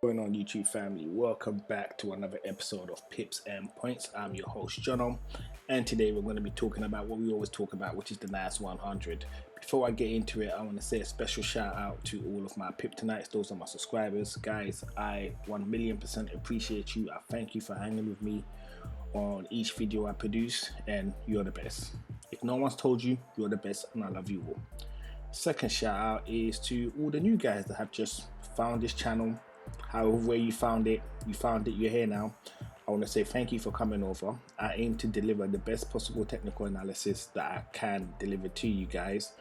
Going on, YouTube family? Welcome back to another episode of Pips and Points. I'm your host Jono, and today we're going to be talking about what we always talk about, which is the NAS100. Before I get into it, I want to say a special shout out to all of my Pip Tonights. Those are my subscribers, guys. I 1,000,000% appreciate you. I thank you for hanging with me on each video I produce, and you're the best. If no one's told you, you're the best, and I love you all. Second shout out is to all the new guys that have just found this channel. However you found it, you're here now. I want to say thank you for coming over. I aim to deliver the best possible technical analysis that I can deliver to you guys,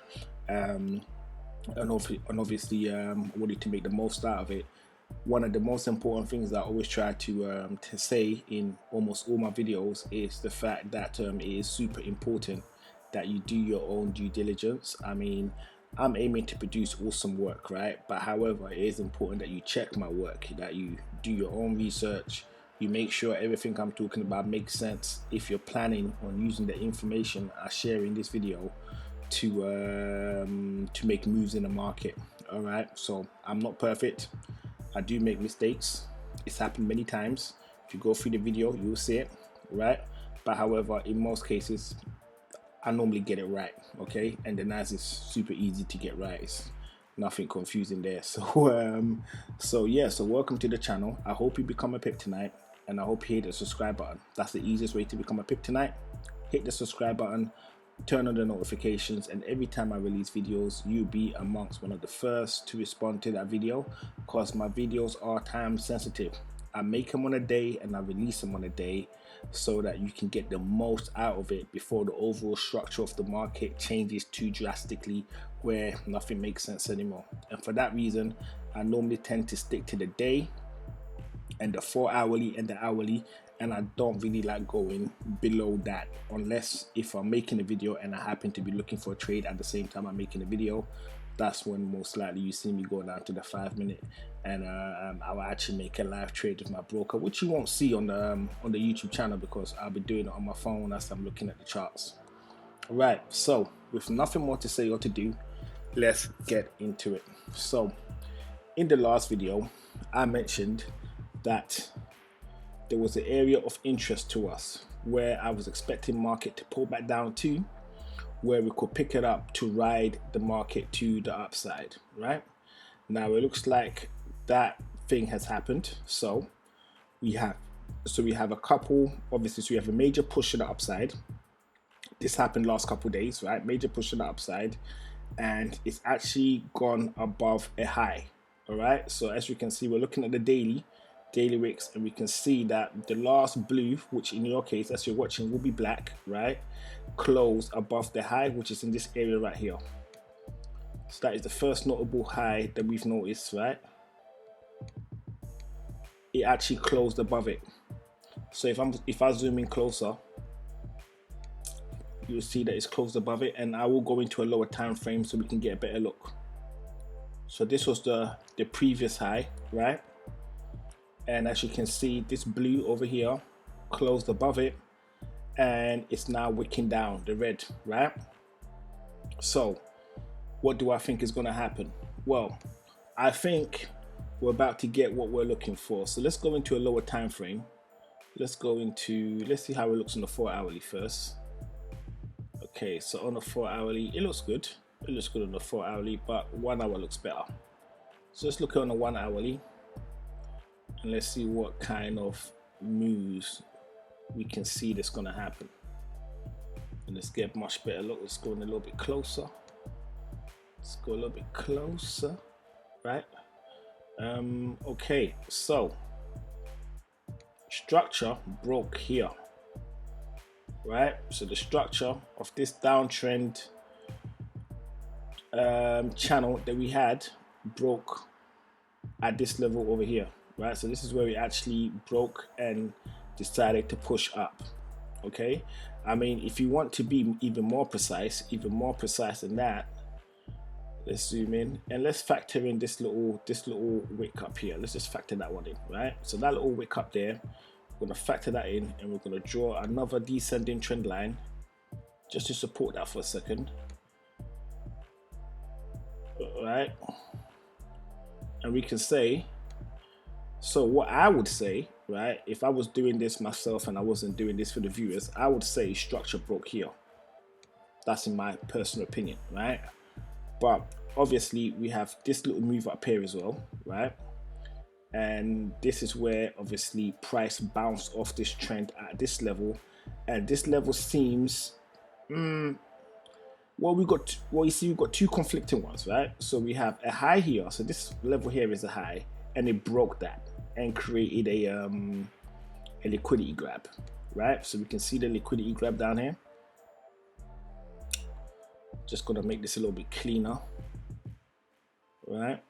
and obviously I wanted to make the most out of it. One of the most important things that I always try to say in almost all my videos is the fact that it is super important that you do your own due diligence. I mean, I'm aiming to produce awesome work, right? But however, it is important that you check my work, that you do your own research, you make sure everything I'm talking about makes sense if you're planning on using the information I share in this video to make moves in the market. All right, so I'm not perfect. I do make mistakes. It's happened many times. If you go through the video, you'll see it, right? But however, in most cases, I normally get it right, okay? And the NAS is super easy to get right. It's nothing confusing there. So welcome to the channel. I hope you become a Pip tonight, and I hope you hit the subscribe button. That's the easiest way to become a Pip tonight. Hit the subscribe button, turn on the notifications, and every time I release videos, you'll be amongst one of the first to respond to that video, because my videos are time sensitive. I make them on a day and I release them on a day so that you can get the most out of it before the overall structure of the market changes too drastically where nothing makes sense anymore. And for that reason, I normally tend to stick to the day and the 4-hourly and the hourly, and I don't really like going below that unless if I'm making a video and I happen to be looking for a trade at the same time I'm making a video. That's when most likely you see me go down to the 5-minute, and I'll actually make a live trade with my broker, which you won't see on the YouTube channel because I'll be doing it on my phone as I'm looking at the charts. Right, so with nothing more to say or to do, let's get into it. So in the last video, I mentioned that there was an area of interest to us where I was expecting market to pull back down to, where we could pick it up to ride the market to the upside. Right now it looks like that thing has happened. So we have a couple, obviously, so we have a major push to the upside. This happened last couple of days, right? Major push to the upside, and it's actually gone above a high. All right, so as you can see, we're looking at the daily wicks, and we can see that the last blue, which in your case as you're watching will be black, right, closed above the high, which is in this area right here. So that is the first notable high that we've noticed, right? It actually closed above it. So if I zoom in closer, you'll see that it's closed above it, and I will go into a lower time frame so we can get a better look. So this was the previous high, right? And as you can see, this blue over here closed above it, and it's now wicking down the red, right? So what do I think is going to happen? Well, I think we're about to get what we're looking for. So let's go into a lower time frame. Let's see how it looks on the 4-hourly first. Okay, so on the 4-hourly, it looks good. It looks good on the 4-hourly, but 1 hour looks better. So let's look on the 1-hourly, and let's see what kind of moves we can see that's going to happen. And let's get a much better look. Let's go in a little bit closer. Let's go a little bit closer, right? Okay, so structure broke here, right? So the structure of this downtrend channel that we had broke at this level over here, right? So this is where we actually broke and decided to push up. Okay, I mean, if you want to be even more precise than that, let's zoom in and let's factor in this little wick up here. Let's just factor that one in, right? So that little wick up there, we're going to factor that in, and we're going to draw another descending trend line just to support that for a second. All right, and we can say So what I would say, right, if I was doing this myself and I wasn't doing this for the viewers, I would say structure broke here. That's in my personal opinion, right? But obviously we have this little move up here as well, right? And this is where obviously price bounced off this trend at this level, and this level seems well, you see we've got two conflicting ones, right? So we have a high here, so this level here is a high, and it broke that and created a liquidity grab, right? So we can see the liquidity grab down here. Just gonna make this a little bit cleaner, right?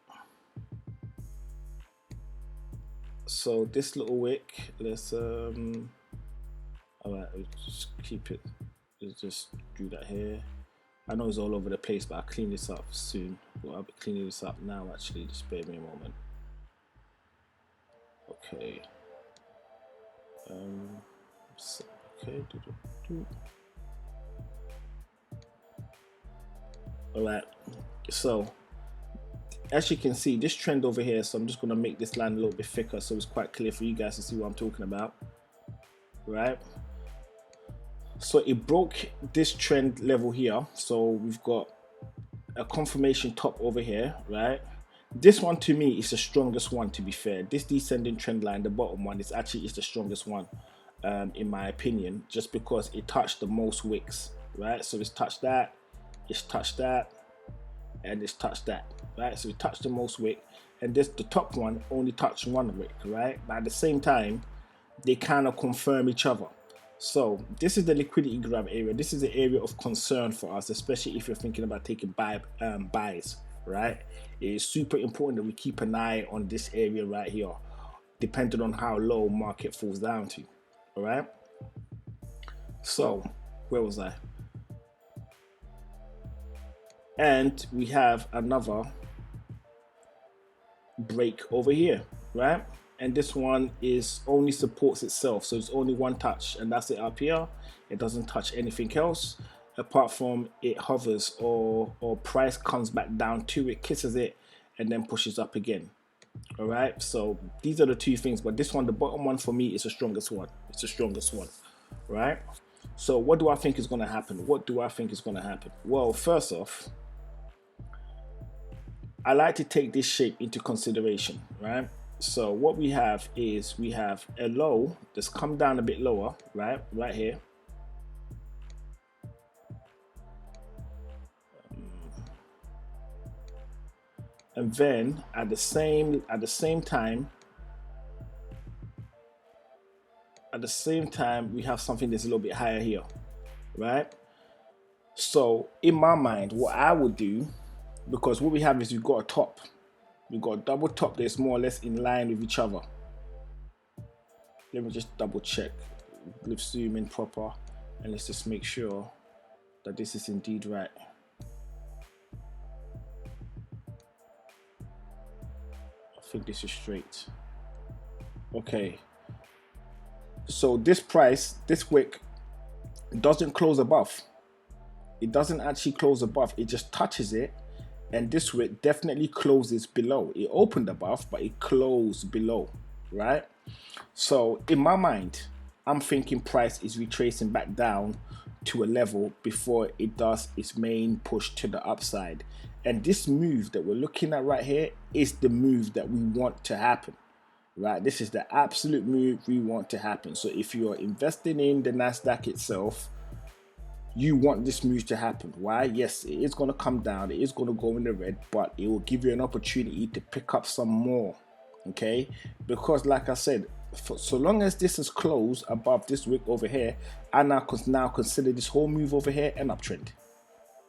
So this little wick, let's all right, just keep it. Let's just do that here. I know it's all over the place, but I'll clean this up soon. Well, I'll be cleaning this up now actually, just bear me a moment. Okay. So, okay. Alright, so as you can see, this trend over here, so I'm just going to make this line a little bit thicker so it's quite clear for you guys to see what I'm talking about, right? So it broke this trend level here, so we've got a confirmation top over here, right? This one to me is the strongest one, to be fair. This descending trend line, the bottom one, is the strongest one, in my opinion, just because it touched the most wicks, right? So it's touched that, and it's touched that, right? So it touched the most wick, and this, the top one, only touched one wick, right? But at the same time, they kind of confirm each other. So this is the liquidity grab area. This is the area of concern for us, especially if you're thinking about taking buys, right? It is super important that we keep an eye on this area right here, depending on how low market falls down to, all right? So where was I? And we have another break over here, right? And this one is only supports itself, so it's only one touch, and that's it up here. It doesn't touch anything else apart from it hovers or price comes back down to it, kisses it, and then pushes up again. All right, so these are the two things, but this one, the bottom one, for me is the strongest one. It's the strongest one, right? So what do I think is going to happen? Well, first off, I like to take this shape into consideration, right? So what we have is we have a low that's come down a bit lower, right here. And then at the same time we have something that's a little bit higher here, right? So in my mind, what I would do, because what we have is we've got a top, we've got a double top that's more or less in line with each other. Let me just double check, let's zoom in proper, and let's just make sure that this is indeed right. I think this is straight. Okay, so this price, this wick, doesn't close above. It doesn't actually close above, it just touches it, and this wick definitely closes below. It opened above, but it closed below, right? So in my mind, I'm thinking price is retracing back down to a level before it does its main push to the upside. And this move that we're looking at right here is the move that we want to happen, right? This is the absolute move we want to happen. So if you're investing in the NASDAQ itself, you want this move to happen. Why? Yes, it is going to come down, it is going to go in the red, but it will give you an opportunity to pick up some more, okay? Because like I said, so long as this is closed above this wick over here, I now consider this whole move over here an uptrend,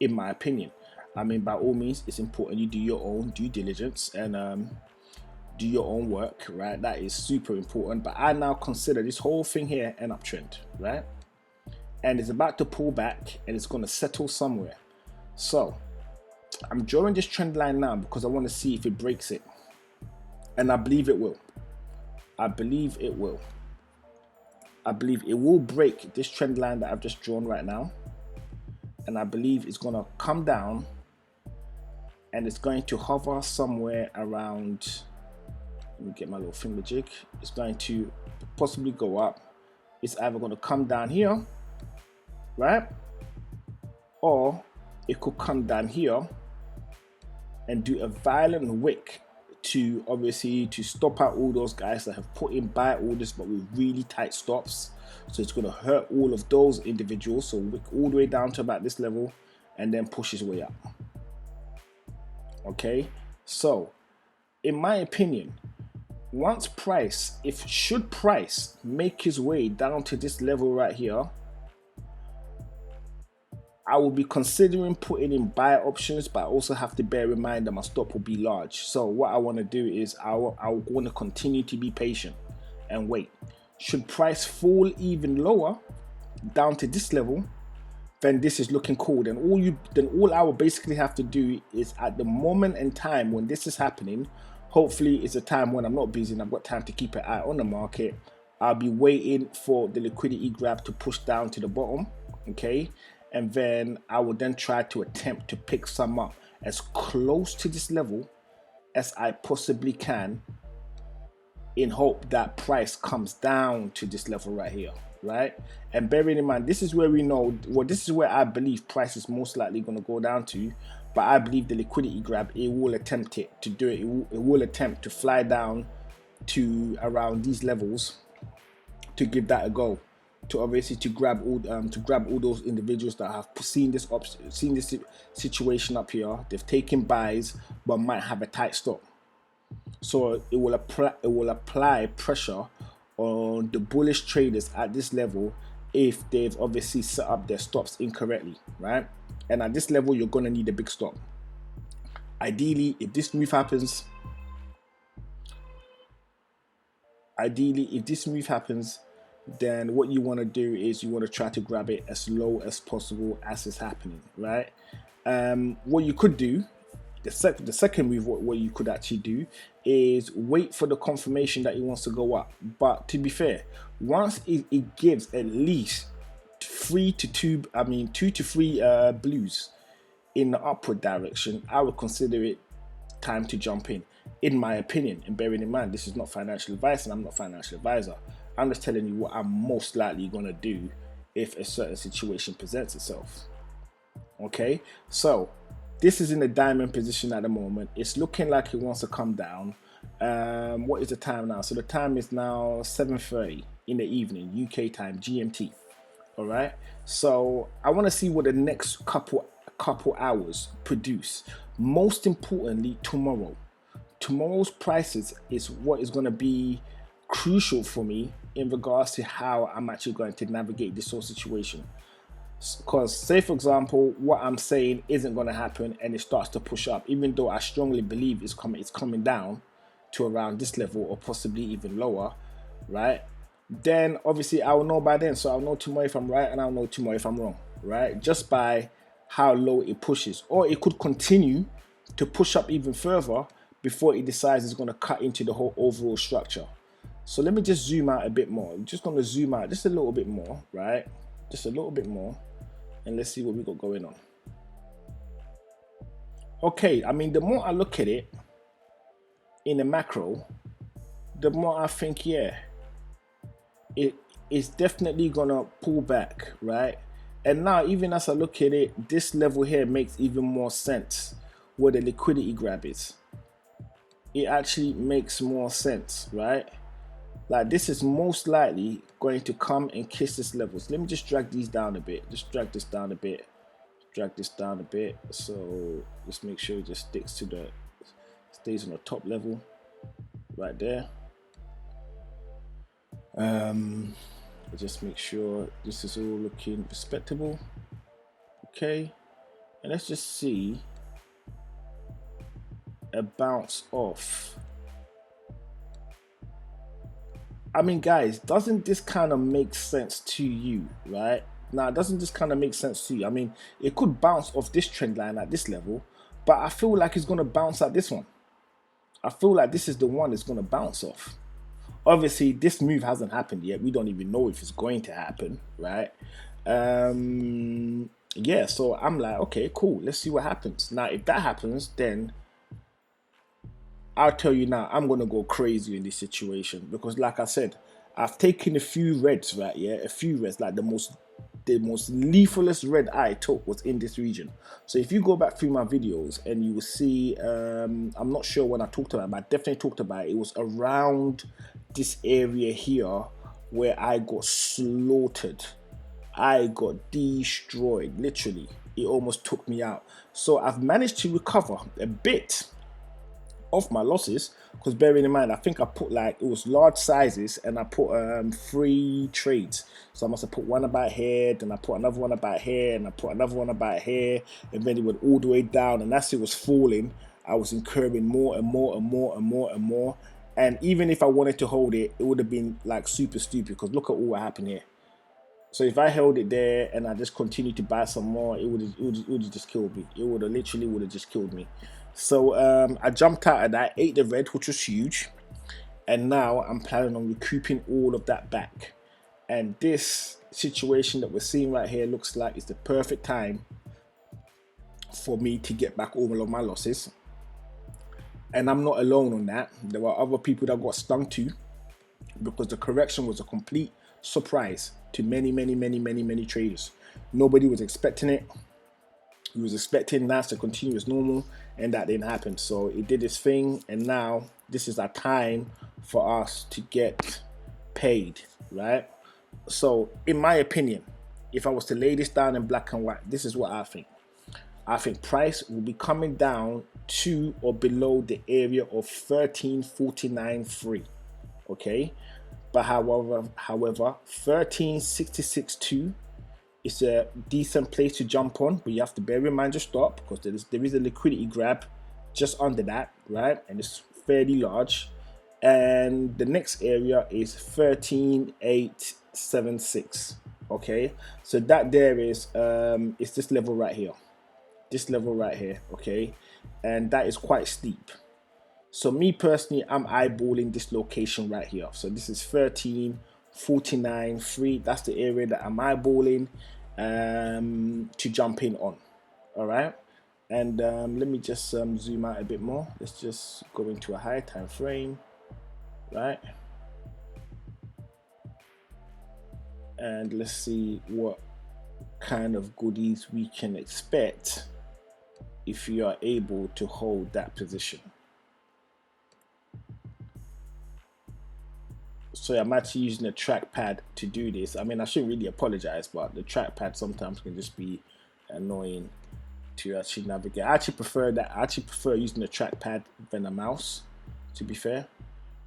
in my opinion. I mean, by all means, it's important you do your own due diligence and do your own work, right? That is super important. But I now consider this whole thing here an uptrend, right? And it's about to pull back and it's going to settle somewhere. So I'm drawing this trend line now because I want to see if it breaks it, and I believe it will. I believe it will break this trend line that I've just drawn right now, and I believe it's going to come down and it's going to hover somewhere around Let me get my little finger jig. It's going to possibly go up. It's either going to come down here, right? Or it could come down here and do a violent wick to obviously to stop out all those guys that have put in buy orders but with really tight stops. So it's going to hurt all of those individuals. So wick all the way down to about this level and then push his way up. Okay, so in my opinion, once price, should price make his way down to this level right here, I will be considering putting in buy options, but I also have to bear in mind that my stop will be large. So what I want to do is I want to continue to be patient and wait. Should price fall even lower down to this level, then this is looking cool. Then all I will basically have to do is, at the moment in time when this is happening, hopefully it's a time when I'm not busy and I've got time to keep an eye on the market, I'll be waiting for the liquidity grab to push down to the bottom, okay? And then I will then try to attempt to pick some up as close to this level as I possibly can, in hope that price comes down to this level right here, right? And bearing in mind, this is where we know, well, this is where I believe price is most likely going to go down to, but I believe the liquidity grab, it will attempt it to do it. It will attempt to fly down to around these levels to give that a go, to obviously to grab all those individuals that have seen this situation up here. They've taken buys but might have a tight stop. So it will apply pressure on the bullish traders at this level if they've obviously set up their stops incorrectly, right? And at this level, you're going to need a big stop. Ideally, if this move happens, then what you want to do is you want to try to grab it as low as possible as it's happening, right? What you could do, the second move, what you could actually do is wait for the confirmation that it wants to go up. But to be fair, once it gives at least 2 to 3 blues in the upward direction, I would consider it time to jump in my opinion. And bearing in mind, this is not financial advice and I'm not a financial advisor. I'm just telling you what I'm most likely going to do if a certain situation presents itself. Okay, so this is in a diamond position at the moment. It's looking like it wants to come down. What is the time now? So the time is now 7:30 in the evening, UK time, GMT. All right. So I want to see what the next couple hours produce. Most importantly, tomorrow's prices is what is going to be crucial for me in regards to how I'm actually going to navigate this whole situation. Because say for example, what I'm saying isn't going to happen and it starts to push up, even though I strongly believe it's coming down to around this level or possibly even lower, right? Then obviously I will know by then. So I'll know tomorrow if I'm right and I'll know tomorrow if I'm wrong, right? Just by how low it pushes. Or it could continue to push up even further before it decides it's going to cut into the whole overall structure. So let me just zoom out a bit more. I'm just going to zoom out just a little bit more, right? Just a little bit more. And let's see what we got going on. Okay, I mean, the more I look at it in the macro, the more I think, yeah, it is definitely gonna pull back, right? And now, even as I look at it, this level here makes even more sense where the liquidity grab is. It actually makes more sense, right? Like this is most likely going to come and kiss this level. So let me just drag these down a bit. Just drag this down a bit. Drag this down a bit. So just make sure it just stays on the top level right there. Just make sure this is all looking respectable. Okay. And let's just see a bounce off. I mean, guys, doesn't this kind of make sense to you, right? Now, doesn't this kind of make sense to you? I mean, it could bounce off this trend line at this level, but I feel like it's going to bounce at this one. I feel like this is the one that's going to bounce off. Obviously, this move hasn't happened yet. We don't even know if it's going to happen, right? Yeah, so I'm like, okay, cool. Let's see what happens. Now, if that happens, then I'll tell you now, I'm gonna go crazy in this situation because, like I said, I've taken a few reds, right? Yeah, a few reds, like the most lethalest red I took was in this region. So if you go back through my videos and you will see, I'm not sure when I talked about it, but I definitely talked about it. It was around this area here where I got slaughtered. I got destroyed, literally. It almost took me out. So I've managed to recover a bit of my losses, because bearing in mind, I think I put, like, it was large sizes and I put 3 trades. So I must have put one about here, then I put another one about here, and I put another one about here, and then it went all the way down, and as it was falling, I was incurring more and more and more and more and more. And even if I wanted to hold it, it would have been like super stupid, because look at all what happened here. So if I held it there and I just continued to buy some more, it would have just killed me. It would have literally just killed me. So I jumped out of that, ate the red, which was huge, and now I'm planning on recouping all of that back. And this situation that we're seeing right here looks like it's the perfect time for me to get back all of my losses. And I'm not alone on that. There are other people that got stung too, because the correction was a complete surprise to many traders. Nobody was expecting it. We was expecting NAS to continue as normal, and that didn't happen. So it did its thing, and now this is our time for us to get paid, right? So in my opinion, if I was to lay this down in black and white, this is what I think. I think price will be coming down to or below the area of 13.49.3, okay? But however 13.66.2 is a decent place to jump on, but you have to bear in mind your stop, because there is a liquidity grab just under that, right? And it's fairly large. And the next area is 13.876. Okay, so that there is this level right here, okay, and that is quite steep. So me personally, I'm eyeballing this location right here. So this is 13.49.3. That's the area that I'm eyeballing to jump in on. All right. And let me just zoom out a bit more. Let's just go into a higher time frame, right? And let's see what kind of goodies we can expect if you are able to hold that position. So I'm actually using a trackpad to do this. I mean, I shouldn't really apologize, but the trackpad sometimes can just be annoying to actually navigate. I actually prefer using a trackpad than a mouse, to be fair.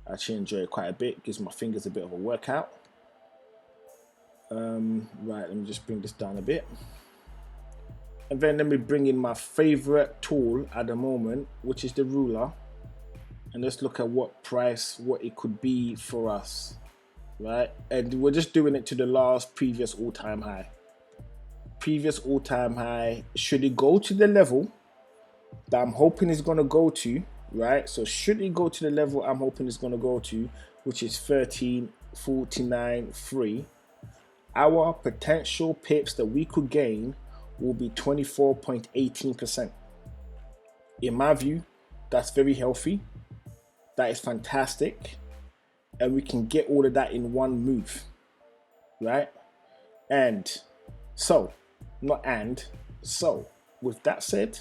I actually enjoy it quite a bit. It gives my fingers a bit of a workout. Right, let me just bring this down a bit. And then let me bring in my favorite tool at the moment, which is the ruler. And let's look at what it could be for us, right? And we're just doing it to the previous all-time high. Should it go to the level that I'm hoping it's going to go to, right? So should it go to the level I'm hoping it's going to go to, which is 13.49.3, our potential pips that we could gain will be 24.18%. In my view, that's very healthy. That is fantastic, and we can get all of that in one move, right? So with that said,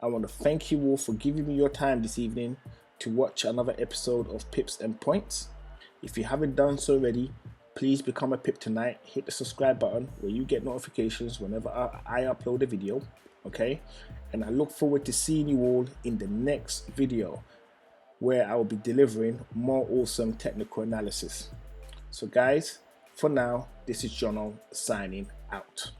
I want to thank you all for giving me your time this evening to watch another episode of Pips and Points. If you haven't done so already, please become a pip tonight. Hit the subscribe button where you get notifications whenever I upload a video, okay? And I look forward to seeing you all in the next video, where I will be delivering more awesome technical analysis. So guys, for now, this is Jono signing out.